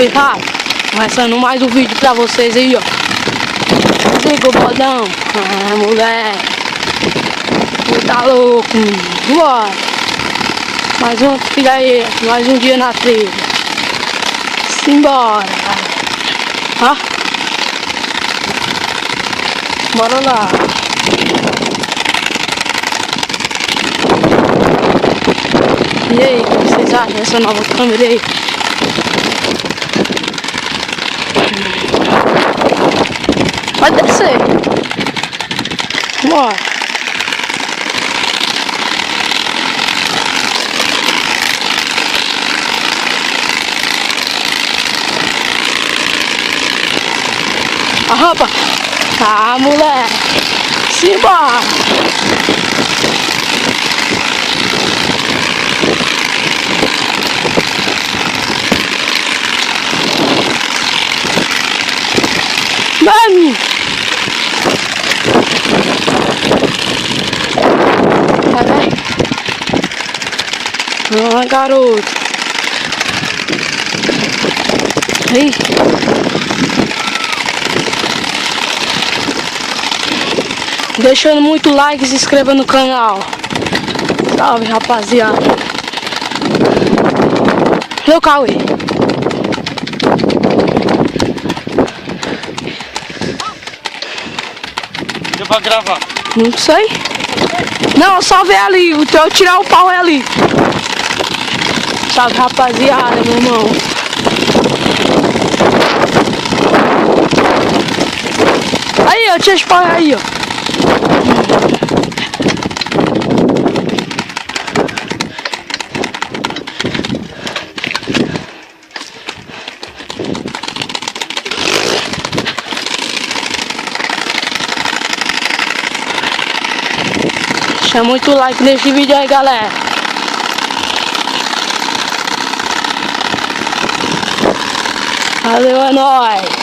Salve rápido. Começando mais um vídeo pra vocês aí, ó. Liga o bodão. Ah, moleque. Tu tá louco, menino. Bora. Mais um, fica aí. Mais um dia na trilha. Simbora. Ó. Bora lá. E aí, o que vocês acham dessa nova câmera aí? Vai descer. Bora. A rampa. Ah, moleque. Simbora. Mami! Vai. Ah, garoto. Aí. Deixando muito like e se inscreva no canal. Salve, rapaziada. Meu Cauê. Deu pra gravar? Não sei. Não, só ver ali. O teu tirar o pau é ali. Salve, rapaziada, meu irmão. Aí, ó, tinha pau aí, ó. Deixa muito like nesse vídeo aí, galera. Valeu, é nóis.